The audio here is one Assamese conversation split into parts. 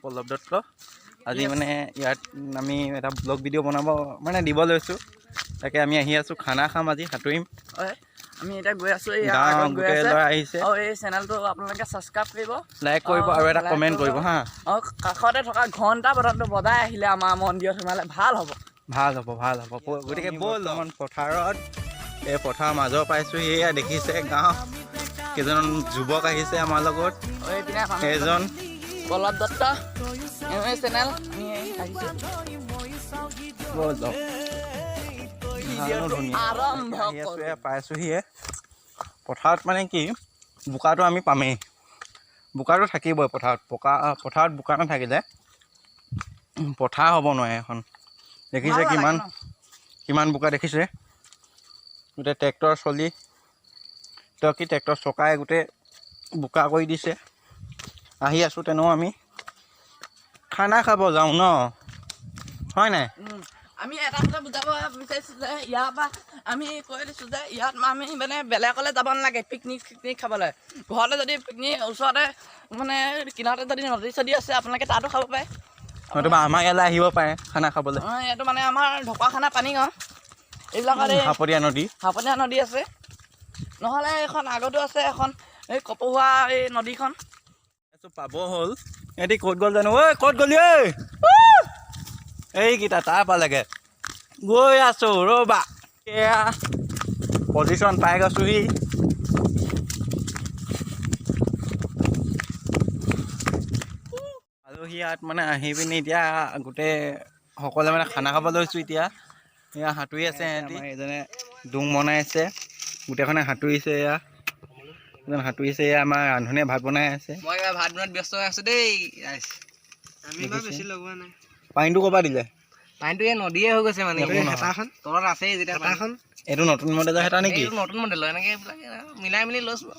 পল্লৱ দত্ত। আজি মানে ইয়াত আমি এটা ব্লগ ভিডিঅ' বনাব মানে দিব লৈছোঁ। তাকে আমি আহি আছোঁ, খানা খাম আজি, সাঁতুৰিম। আমি এতিয়া গৈ আছোঁ, এই গোটেই ল'ৰা আহিছে। আৰু এই চেনেলটো আপোনালোকে ছাবস্ক্ৰাইব কৰিব, লাইক কৰিব আৰু এটা কমেণ্ট কৰিব হা। আৰু কাষতে থকা ঘণ্টা বটনটো বজাই আহিলে আমাৰ মন্দিৰত সোমালে ভাল হ'ব। গতিকে ব'ল পথাৰত, এই পথাৰৰ মাজৰ পাইছোঁ। সেয়া দেখিছে গাঁও কেইজন যুৱক আহিছে আমাৰ লগত। এজন পল্লৱ দত্ত চেনেল পাইছোঁহিয়ে। পথাৰত মানে কি, বোকাটো আমি পামেই, বোকাটো থাকিবই পথাৰত বোকা নাথাকিলে পথাৰ হ'ব নোৱাৰে এখন। দেখিছে কিমান বোকা দেখিছে। গোটেই ট্ৰেক্টৰ চলি ট্ৰেক্টৰ চকাই গোটেই বোকা কৰি দিছে। আহি আছোঁ তেনেও আমি খানা খাব যাওঁ ন, হয় নাই? আমি এটা কথা বুজাব বিচাৰিছোঁ যে ইয়াৰ পৰা আমি কৈ দিছোঁ যে ইয়াত আমি মানে বেলেগলৈ যাব নালাগে পিকনিক খাবলৈ। ঘৰতে যদি পিকনিক ওচৰতে মানে কিনাৰতে যদি নদী চদী আছে আপোনালোকে তাতো খাব পাৰে। নতুবা আমাৰ ইয়ালৈ আহিব পাৰে খানা খাবলৈ। এইটো মানে আমাৰ ঢকুৱাখানা পানীগাঁও এইবিলাকত হাপতীয়া নদী আছে। নহ'লে এখন আগতো আছে এখন এই কপৌৱা এই নদীখন পাব হ'ল। সিহঁতি ক'ত গ'ল জানো? ঐ ক'ত গ'লি? এইকেইটা তাৰ পালেগে গৈ আছোঁ ৰ'বা। এয়া পজিশ্যন পাই গৈছোঁহি। আলহী ইয়াত মানে আহি পিনি এতিয়া গোটেই সকলোৱে মানে খানা খাব লৈছোঁ। এতিয়া এয়া সাঁতুৰি আছে সিহঁতি। এজনে ডুং বনাই আছে, গোটেইখনে সাঁতুৰিছে। এয়া এজন সাঁতুৰিছে। এয়া আমাৰ ৰান্ধনীয়ে ভাত বনাই আছে। মই ভাত বনোৱাত ব্যস্ত হৈ আছোঁ দেই। আমি বেছি লগোৱা নাই। পানীটো ক'ৰ পৰা দিলে? পানীটো এই নদীয়ে হৈ গৈছে মানে। হেতাখন তলত আছেই যেতিয়া হেতাখন। এইটো নতুন মডেলৰ হেতা নেকি? নতুন মডেলৰ এনেকৈ এইবিলাক মিলাই মেলি লৈছোঁ।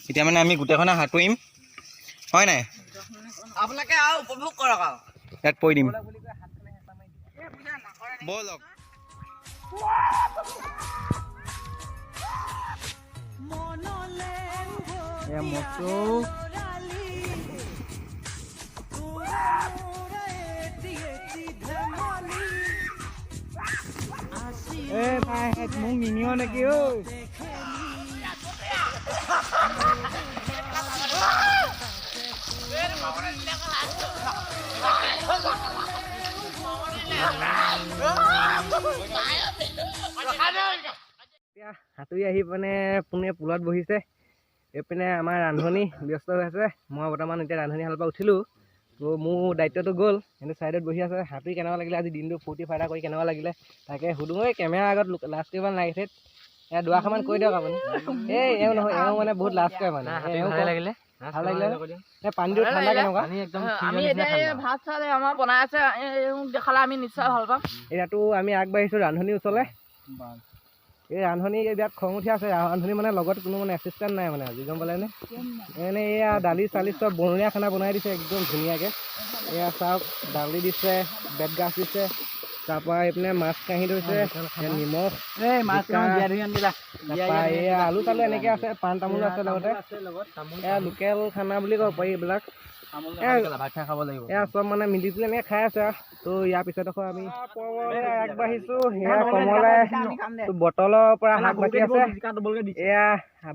এতিয়া মানে আমি গোটেইখনে সাঁতুৰিম, হয় নাই? আপোনালোকে আৰু উপভোগ কৰক আৰু ইয়াত পৰি দিম। ব'লক। এয়া মচু মোক নিনিয় নেকি? ঐ সাঁতুৰি আহি মানে পোনে পুলত বহিছে। এইপিনে আমাৰ ৰান্ধনি ব্যস্ত হৈ আছে। মই বৰ্তমান এতিয়া ৰান্ধনি শালৰ পৰা উঠিলোঁ, তো মোৰ দায়িত্বটো গ'ল। কিন্তু ছাইডত বহি আছে। সাঁতুৰি কেনেকুৱা লাগিলে আজি দিনটো ফূৰ্তি ফাৰ্তা কৰি কেনেকুৱা লাগিলে তাকে সুধোঁ। এই কেমেৰাৰ আগত লাজ কৰিব নালাগে। এয়া দুআষাৰমান কৈ দিয়ক আপুনি। এওঁ নহয়, এওঁ মানে বহুত লাজ কৰে মানে। ভাল লাগিলে। পানীটো ঠাণ্ডা কেনেকুৱা? আমি এতিয়া ভাত চাত আমাৰ বনাই আছে, দেখালে আমি নিশ্চয় ভাল পাম। এতিয়াতো আমি আগবাঢ়িছোঁ ৰান্ধনিৰ ওচৰলৈ। এই ৰান্ধনি ইয়াত খং উঠি আছে। ৰান্ধনি মানে লগত কোনো মানে এছিষ্টেণ্ট নাই মানে আজি, গম পালেনে? এনে এয়া দালি চালি চব বনৰীয়া খানা বনাই দিছে একদম ধুনীয়াকৈ। এয়া চাওক, দালি দিছে, বেতগাজ দিছে, তাৰপৰা এইপিনে মাছ কাঢ়ি থৈছে, নিমখ, তাৰপৰা এয়া আলু চালু এনেকৈ আছে, পাণ তামোলো আছে লগতে। এয়া লোকেল খানা বুলি ক'ব পাৰি এইবিলাক। এয়া চব মানে মিলি জুলি এনেকৈ খাই আছে আৰু। তো ইয়াৰ পিছত আকৌ আমি আগবাঢ়িছোঁ। সেয়া কমলাই বটলৰ পৰা শাক বাকী আছে। এয়া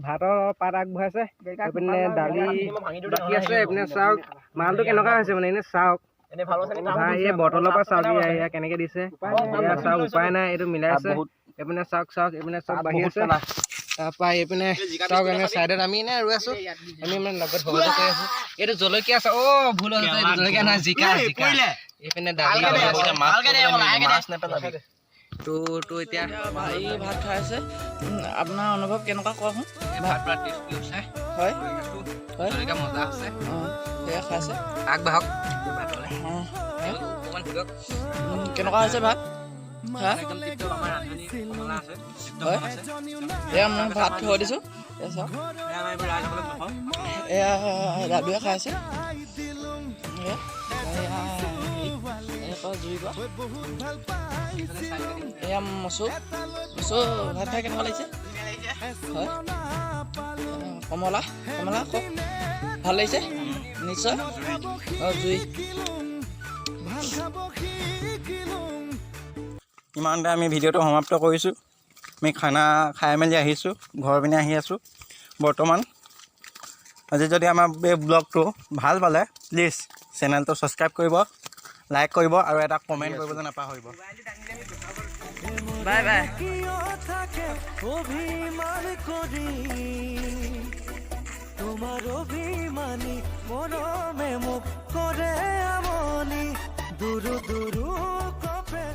ভাতৰ পাত আগবঢ়াইছে। এইপিনে দালি বাকী আছে। এইপিনে চাওক মালটো কেনেকুৱা হৈছে মানে, এনে চাওক এই বটলৰ পৰা চাওক এয়া কেনেকৈ দিছে। এয়া চাওক, উপায় নাই, এইটো মিলাইছে। এইপিনে চাওক এইপিনে চব বাঢ়ি আছে। তাৰপৰা এইপিনে চাওক এনে ছাইডত আমি এনে ৰৈ আছোঁ। আমি মানে লগত সহযোগ কৰি আছোঁ। এইটো জলকীয়া আছে। ভুল হৈছে, এইটো জলকীয়া নহয়, জিকা। এইপিনে দালি তো এতিয়া ভাই ভাত খাই আছে। আপোনাৰ অনুভৱ কেনেকুৱা কওকচোন? ভাত পুৰা টেষ্টি হৈছে। হয় জলকীয়া মজা আছে। সেয়া খাইছে। আগবাঢ়ক। কেনেকুৱা হৈছে ভাত? এয়া মই ভাত থৈ দিছোঁ। এয়া দাদুৱে খাই আছে। এয়া মচু ভাত খাই কেনেকুৱা লাগিছে? হয়, কমলা কওক, ভাল লাগিছে? নিশ্চয় জুই ইমানতে আমি ভিডিঅ'টো সমাপ্ত কৰিছোঁ। আমি খানা খাই মেলি আহিছোঁ, ঘৰৰ পিনে আহি আছোঁ বৰ্তমান। আজি যদি আমাৰ এই ব্লগটো ভাল পালে প্লিজ চেনেলটো ছাবস্ক্ৰাইব কৰিব, লাইক কৰিব আৰু এটা কমেণ্ট কৰিবলৈ নাপাহৰিব। Bye bye. তোমাৰ অভিমানী মৰমে মুখ কৰে আমনি দুৰু দুৰু কপে